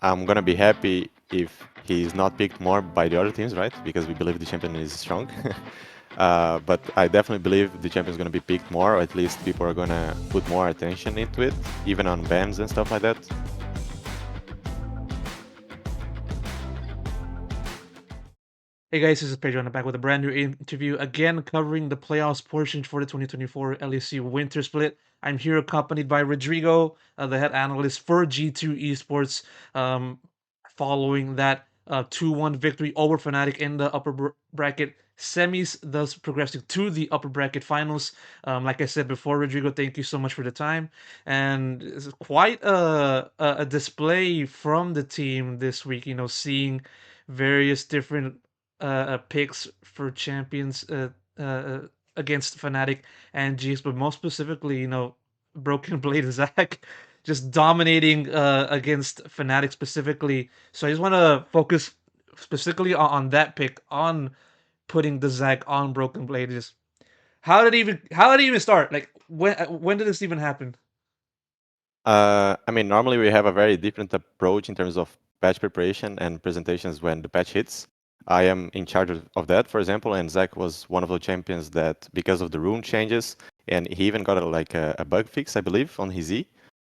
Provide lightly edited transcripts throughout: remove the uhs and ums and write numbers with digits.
I'm gonna be happy if he's not picked more by the other teams, right? Because we believe the champion is strong. But I definitely believe the champion is gonna be picked more, or at least people are gonna put more attention into it, even on bans and stuff like that. Hey guys, this is Pedro, and I'm back with a brand new interview, again covering the playoffs portion for the 2024 LEC Winter Split. I'm here accompanied by Rodrigo, the head analyst for G2 Esports, um, following that 2-1 victory over Fnatic in the upper bracket semis, thus progressing to the upper bracket finals. Like I said before, Rodrigo, thank you so much for the time. And it's quite a display from the team this week, seeing various different picks for champions uh, against Fnatic and G's, but most specifically, Broken Blade Zac just dominating against Fnatic specifically. So I just want to focus specifically on that pick, on putting the Zac on Broken Blade. Just how did it even start? Like when did this even happen? I mean, normally we have a very different approach in terms of patch preparation and presentations when the patch hits. I am in charge of that, for example, and Zach was one of the champions that, because of the rune changes, and he even got a bug fix, I believe, on his E.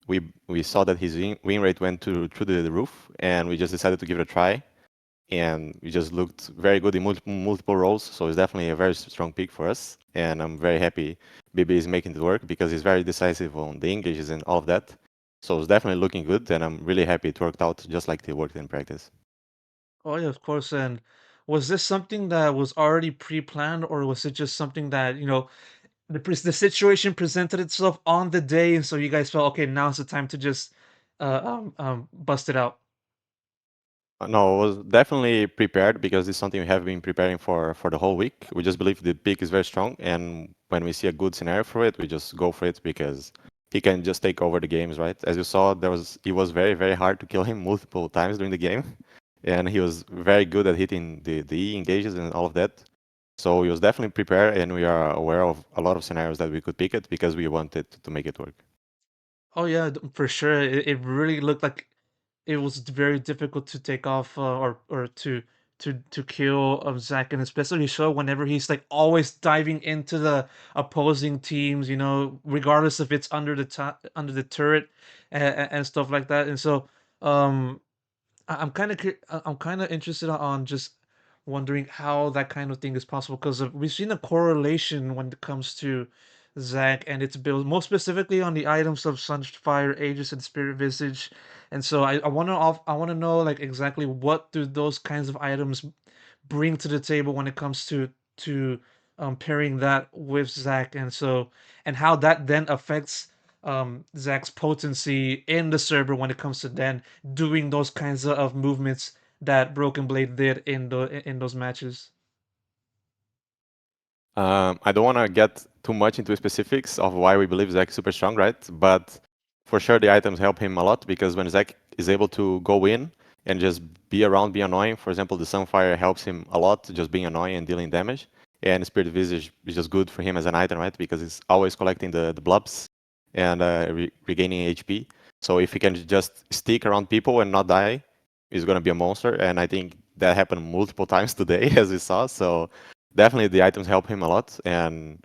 We saw that his win rate went through the roof, and we just decided to give it a try. And we just looked very good in multiple roles, so it's definitely a very strong pick for us. And I'm very happy BB is making it work because he's very decisive on the Englishes and all of that. So it's definitely looking good, and I'm really happy it worked out just like it worked in practice. Oh yeah, of course. And was this something that was already pre-planned, or was it just something that the situation presented itself on the day, and so you guys felt okay, now's the time to just bust it out? No, I was definitely prepared because it's something we have been preparing for the whole week. We just believe the pick is very strong, and when we see a good scenario for it, we just go for it because he can just take over the games, right? As you saw, it was very hard to kill him multiple times during the game, and he was very good at hitting the E engages and all of that. So he was definitely prepared, and we are aware of a lot of scenarios that we could pick it because we wanted to make it work. Oh yeah, for sure. It really looked like it was very difficult to take off, or to kill Zack, and especially so whenever he's like always diving into the opposing teams, regardless if it's under the under the turret and stuff like that. And so um I'm kind of interested on just wondering how that kind of thing is possible, because we've seen a correlation when it comes to Zac and its build, most specifically on the items of Sunfire, Aegis, and Spirit Visage. And so I want to know like exactly what do those kinds of items bring to the table when it comes to pairing that with Zac, and how that then affects Zac's potency in the server when it comes to then doing those kinds of movements that Broken Blade did in those matches. I don't want to get too much into specifics of why we believe Zach is super strong, right? But for sure, the items help him a lot because when Zach is able to go in and just be around, be annoying, for example, the Sunfire helps him a lot, just being annoying and dealing damage. And Spirit Visage is just good for him as an item, right? Because he's always collecting the blobs and regaining HP. So if he can just stick around people and not die, he's going to be a monster. And I think that happened multiple times today, as we saw. So definitely the items help him a lot, and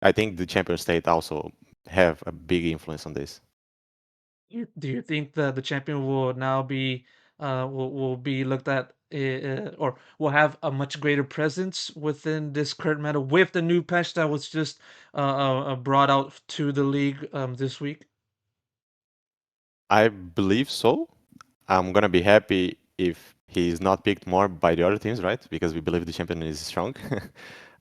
I think the champion state also have a big influence on this. Do you think that the champion will now be will be looked at, or will have a much greater presence within this current meta with the new patch that was just brought out to the league this week? I believe so. I'm gonna be happy if he's not picked more by the other teams, right? Because we believe the champion is strong.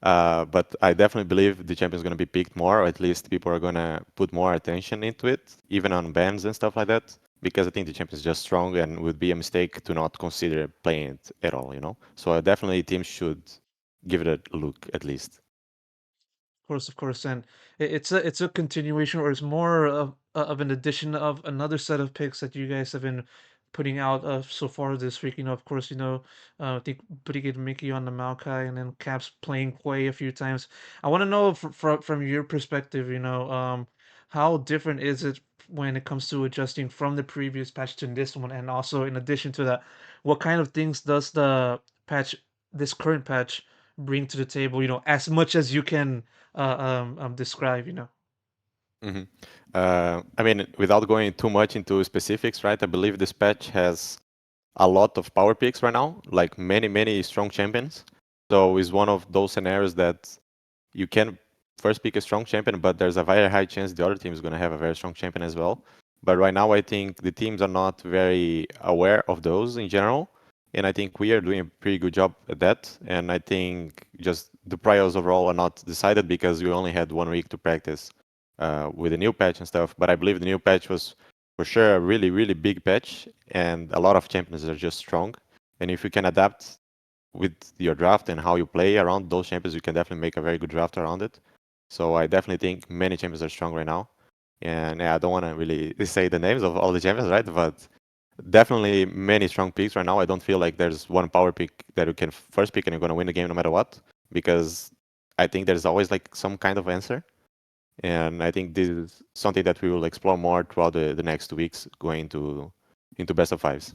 But I definitely believe the champion is gonna be picked more, or at least people are gonna put more attention into it, even on bans and stuff like that. Because I think the champion is just strong, and would be a mistake to not consider playing it at all, you know. So definitely teams should give it a look at least. Of course, and it's a continuation, or it's more of an addition of another set of picks that you guys have been putting out so far this week. Of course, I think putting it Mickey on the Maokai, and then Caps playing Quay a few times. I want to know from your perspective, how different is it when it comes to adjusting from the previous patch to this one? And also, in addition to that, what kind of things does the patch, this current patch, bring to the table? As much as you can describe. hmm I mean, without going too much into specifics, right? I believe this patch has a lot of power picks right now, like many, many strong champions. So it's one of those scenarios that you can first pick a strong champion, but there's a very high chance the other team is going to have a very strong champion as well. But right now, I think the teams are not very aware of those in general. And I think we are doing a pretty good job at that. And I think just the priors overall are not decided because we only had 1 week to practice with the new patch and stuff. But I believe the new patch was for sure a really, really big patch. And a lot of champions are just strong. And if you can adapt with your draft and how you play around those champions, you can definitely make a very good draft around it. So I definitely think many champions are strong right now. And yeah, I don't want to really say the names of all the champions, right? But definitely many strong picks right now. I don't feel like there's one power pick that you can first pick and you're going to win the game no matter what, because I think there's always like some kind of answer. And I think this is something that we will explore more throughout the next 2 weeks going into best of fives.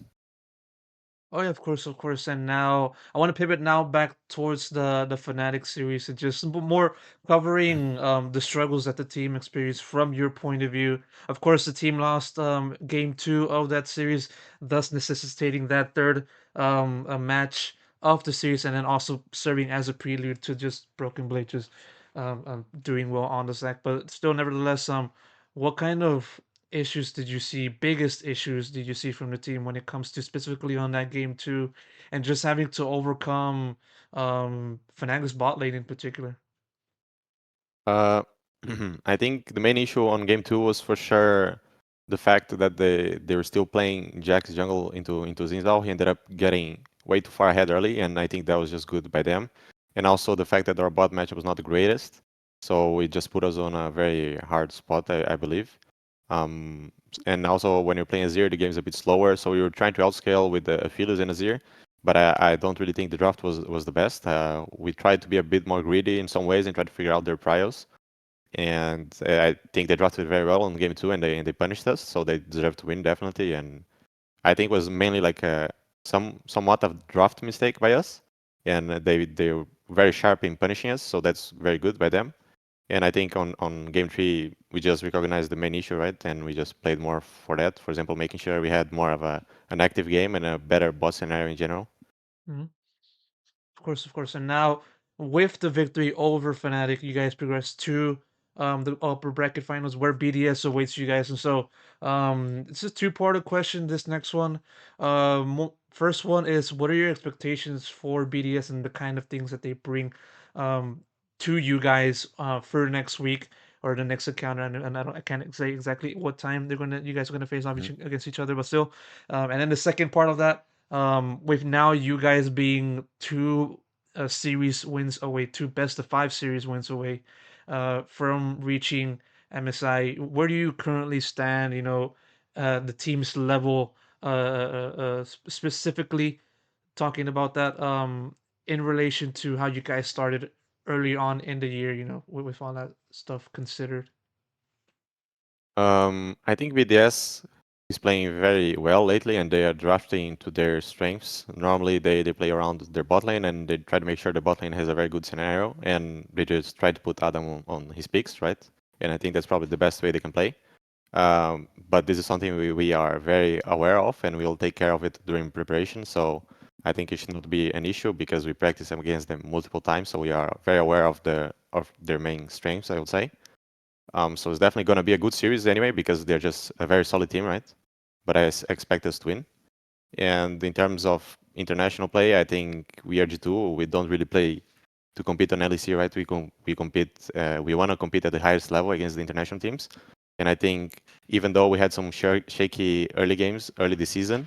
Oh yeah, of course, of course. And now I want to pivot now back towards the Fnatic series and just more covering the struggles that the team experienced from your point of view. Of course, the team lost game two of that series, thus necessitating that third match of the series, and then also serving as a prelude to just Broken Blade just doing well on the sack. But still, nevertheless, what kind of issues did you see, biggest issues did you see from the team when it comes to specifically on that game two, and just having to overcome Fnatic's bot lane in particular? Uh, I think the main issue on game two was for sure the fact that they were still playing Jack's jungle into Zinzao. He ended up getting way too far ahead early, and I think that was just good by them. And also the fact that our bot matchup was not the greatest, so it just put us on a very hard spot, I believe. And also when you're playing Azir, the game's a bit slower, so we were trying to outscale with the Aphelios and Azir, but I don't really think the draft was the best. We tried to be a bit more greedy in some ways and try to figure out their priors. And I think they drafted very well in game two, and they punished us, so they deserve to win definitely. And I think it was mainly like somewhat of draft mistake by us, and they were very sharp in punishing us, so that's very good by them. And I think on game three we just recognized the main issue, right? And we just played more for that. For example, making sure we had more of an active game and a better boss scenario in general. Mhm. Of course, of course. And now with the victory over Fnatic, you guys progress to the upper bracket finals where BDS awaits you guys. And so it's a two-part question, this next one. First one is, what are your expectations for BDS and the kind of things that they bring um to you guys for next week or the next encounter? And I can't say exactly what time you guys are gonna face off Mhm. against each other, but still. And then the second part of that, with now you guys being two series wins away, two best of five series wins away from reaching MSI. Where do you currently stand? The team's level, specifically talking about that in relation to how you guys started early on in the year. With all that stuff considered. I think BDS is playing very well lately, and they are drafting to their strengths. Normally, they play around their bot lane, and they try to make sure the bot lane has a very good scenario, and they just try to put Adam on his picks, right? And I think that's probably the best way they can play. But this is something we are very aware of, and we'll take care of it during preparation. So I think it should not be an issue because we practice them against them multiple times, so we are very aware of their main strengths, I would say. So it's definitely going to be a good series anyway because they're just a very solid team, right? But expect us to win. And in terms of international play, I think we are G2. We don't really play to compete on LEC, right? We compete. We want to compete at the highest level against the international teams. And I think even though we had some shaky early games early this season,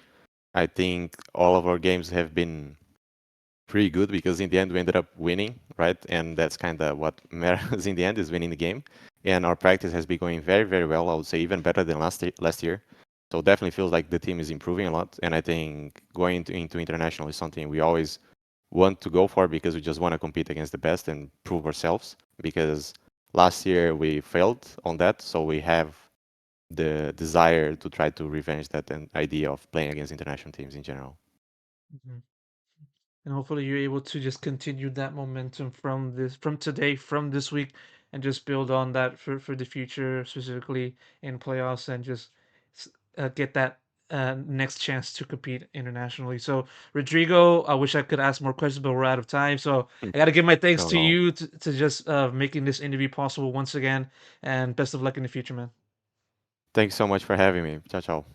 I think all of our games have been pretty good because in the end we ended up winning, right? And that's kind of what matters in the end is winning the game. And our practice has been going very, very well. I would say even better than last year. So definitely feels like the team is improving a lot. And I think going into international is something we always want to go for because we just want to compete against the best and prove ourselves. Because last year we failed on that, so we have the desire to try to revenge that and idea of playing against international teams in general. Mhm. And hopefully you're able to just continue that momentum from today, from this week, and just build on that for the future, specifically in playoffs, and just get that next chance to compete internationally. So, Rodrigo, I wish I could ask more questions, but we're out of time. So, I got to give my thanks No, to no. you to just making this interview possible once again, and best of luck in the future, man. Thanks so much for having me. Ciao, ciao.